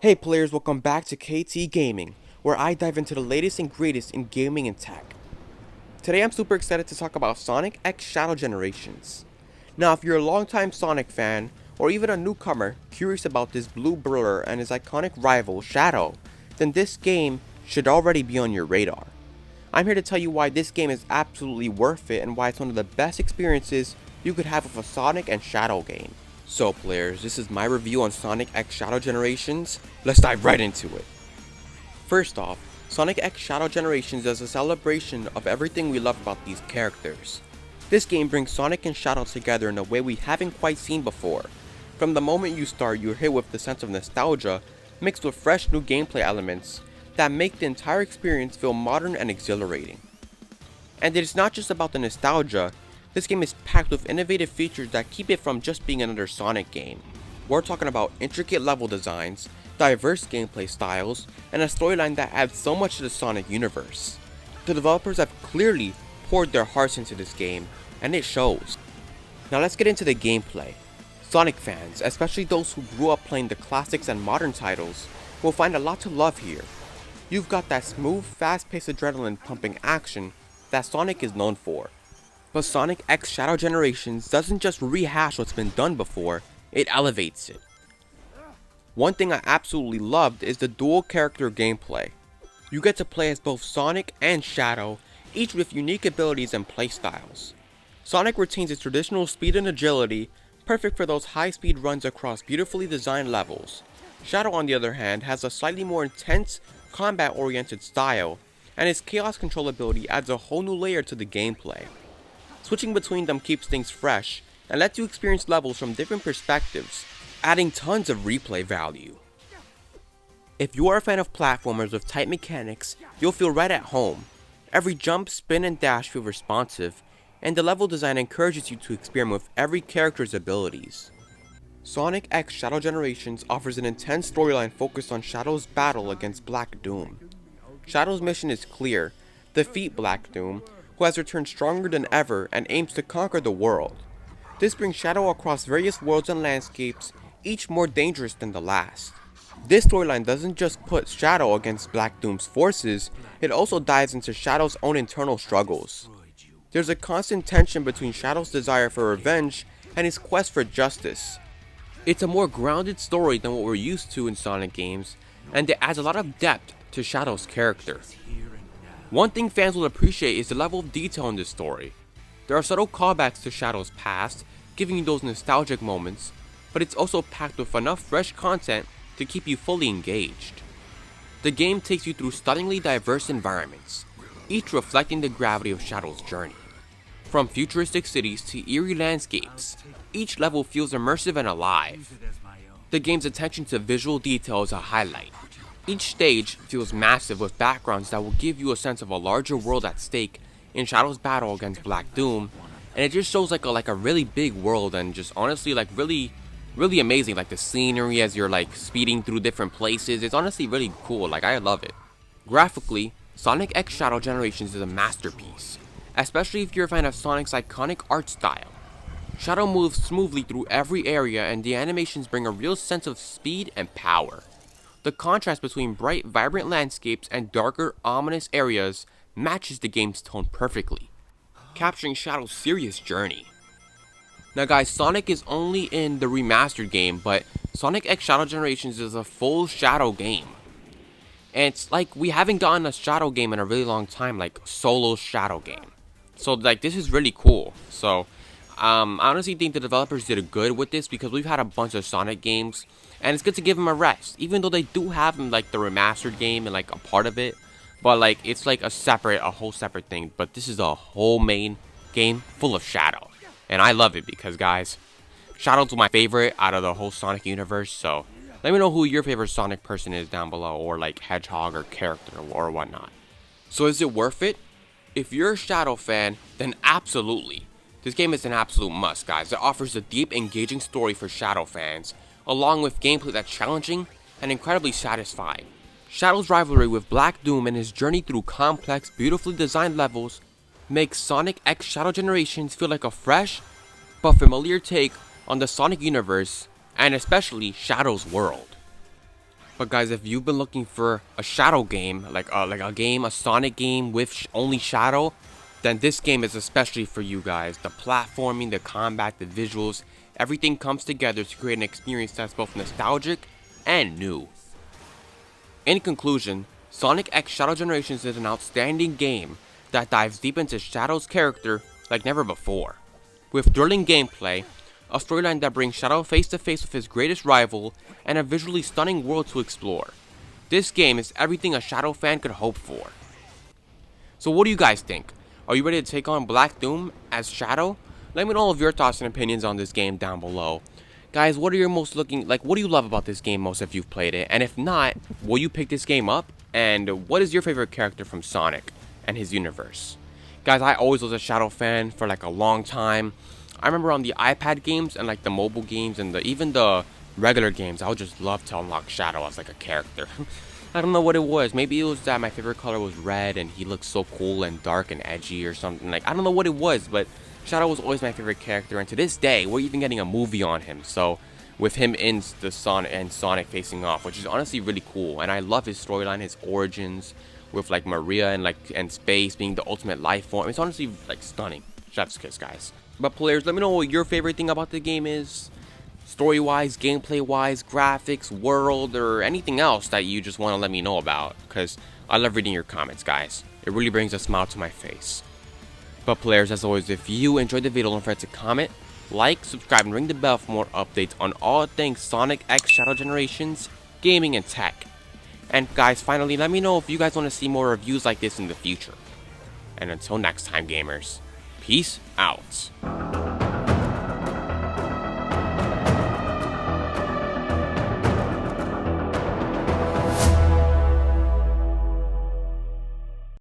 Hey players, welcome back to KT Gaming, where I dive into the latest and greatest in gaming and tech. Today I'm super excited to talk about Sonic X Shadow Generations. Now if you're a longtime Sonic fan, or even a newcomer curious about this blue brawler and his iconic rival, Shadow, then this game should already be on your radar. I'm here to tell you why this game is absolutely worth it and why it's one of the best experiences you could have with a Sonic and Shadow game. So players, this is my review on Sonic X Shadow Generations. Let's dive right into it. First off, Sonic X Shadow Generations is a celebration of everything we love about these characters. This game brings Sonic and Shadow together in a way we haven't quite seen before. From the moment you start, you're hit with the sense of nostalgia mixed with fresh new gameplay elements that make the entire experience feel modern and exhilarating. And it's not just about the nostalgia. This game is packed with innovative features that keep it from just being another Sonic game. We're talking about intricate level designs, diverse gameplay styles, and a storyline that adds so much to the Sonic universe. The developers have clearly poured their hearts into this game, and it shows. Now let's get into the gameplay. Sonic fans, especially those who grew up playing the classics and modern titles, will find a lot to love here. You've got that smooth, fast-paced adrenaline pumping action that Sonic is known for. But Sonic X Shadow Generations doesn't just rehash what's been done before, it elevates it. One thing I absolutely loved is the dual character gameplay. You get to play as both Sonic and Shadow, each with unique abilities and playstyles. Sonic retains its traditional speed and agility, perfect for those high-speed runs across beautifully designed levels. Shadow, on the other hand, has a slightly more intense, combat-oriented style, and his chaos control ability adds a whole new layer to the gameplay. Switching between them keeps things fresh and lets you experience levels from different perspectives, adding tons of replay value. If you are a fan of platformers with tight mechanics, you'll feel right at home. Every jump, spin, and dash feel responsive, and the level design encourages you to experiment with every character's abilities. Sonic X Shadow Generations offers an intense storyline focused on Shadow's battle against Black Doom. Shadow's mission is clear: defeat Black Doom, who has returned stronger than ever and aims to conquer the world. This brings Shadow across various worlds and landscapes, each more dangerous than the last. This storyline doesn't just put Shadow against Black Doom's forces, it also dives into Shadow's own internal struggles. There's a constant tension between Shadow's desire for revenge and his quest for justice. It's a more grounded story than what we're used to in Sonic games, and it adds a lot of depth to Shadow's character. One thing fans will appreciate is the level of detail in this story. There are subtle callbacks to Shadow's past, giving you those nostalgic moments, but it's also packed with enough fresh content to keep you fully engaged. The game takes you through stunningly diverse environments, each reflecting the gravity of Shadow's journey. From futuristic cities to eerie landscapes, each level feels immersive and alive. The game's attention to visual detail is a highlight. Each stage feels massive with backgrounds that will give you a sense of a larger world at stake in Shadow's battle against Black Doom, and it just shows like a really big world and just honestly like really amazing, like the scenery as you're like speeding through different places. It's honestly really cool, like I love it. Graphically, Sonic X Shadow Generations is a masterpiece, especially if you're a fan of Sonic's iconic art style. Shadow moves smoothly through every area and the animations bring a real sense of speed and power. The contrast between bright, vibrant landscapes and darker, ominous areas matches the game's tone perfectly, capturing Shadow's serious journey. Now guys, Sonic is only in the remastered game, but Sonic X Shadow Generations is a full Shadow game. And it's like we haven't gotten a Shadow game in a really long time, like solo Shadow game. So like this is really cool. So I honestly think the developers did good with this because we've had a bunch of Sonic games, and it's good to give them a rest, even though they do have like the remastered game and like a part of it, but like it's like a whole separate thing. But this is a whole main game full of Shadow, and I love it because guys, Shadow's my favorite out of the whole Sonic universe. So let me know who your favorite Sonic person is down below, or like Hedgehog or character or whatnot. So is it worth it? If you're a Shadow fan, then absolutely. This game is an absolute must, guys. It offers a deep, engaging story for Shadow fans, along with gameplay that's challenging and incredibly satisfying. Shadow's rivalry with Black Doom and his journey through complex, beautifully designed levels makes Sonic X Shadow Generations feel like a fresh but familiar take on the Sonic universe, and especially Shadow's world. But guys, if you've been looking for a Shadow game, like a Sonic game with only Shadow, then this game is especially for you guys. The platforming, the combat, the visuals, everything comes together to create an experience that's both nostalgic and new. In conclusion, Sonic X Shadow Generations is an outstanding game that dives deep into Shadow's character like never before. With thrilling gameplay, a storyline that brings Shadow face to face with his greatest rival, and a visually stunning world to explore. This game is everything a Shadow fan could hope for. So what do you guys think? Are you ready to take on Black Doom as Shadow? Let me know all of your thoughts and opinions on this game down below. Guys, what are your what do you love about this game most if you've played it? And if not, will you pick this game up? And what is your favorite character from Sonic and his universe? Guys, I always was a Shadow fan for like a long time. I remember on the iPad games and like the mobile games and even the regular games, I would just love to unlock Shadow as like a character. I don't know what it was. Maybe it was that my favorite color was red and he looked so cool and dark and edgy or something. Like, I don't know what it was, but Shadow was always my favorite character, and to this day, we're even getting a movie on him. So, with him in the Sonic facing off, which is honestly really cool. And I love his storyline, his origins, with like Maria and space being the ultimate life form. It's honestly like stunning. Chef's kiss, guys. But players, let me know what your favorite thing about the game is. Story-wise, gameplay-wise, graphics, world, or anything else that you just want to let me know about. Because I love reading your comments, guys. It really brings a smile to my face. But players, as always, if you enjoyed the video, don't forget to comment, like, subscribe, and ring the bell for more updates on all things Sonic X Shadow Generations, gaming, and tech. And guys, finally, let me know if you guys want to see more reviews like this in the future. And until next time, gamers, peace out.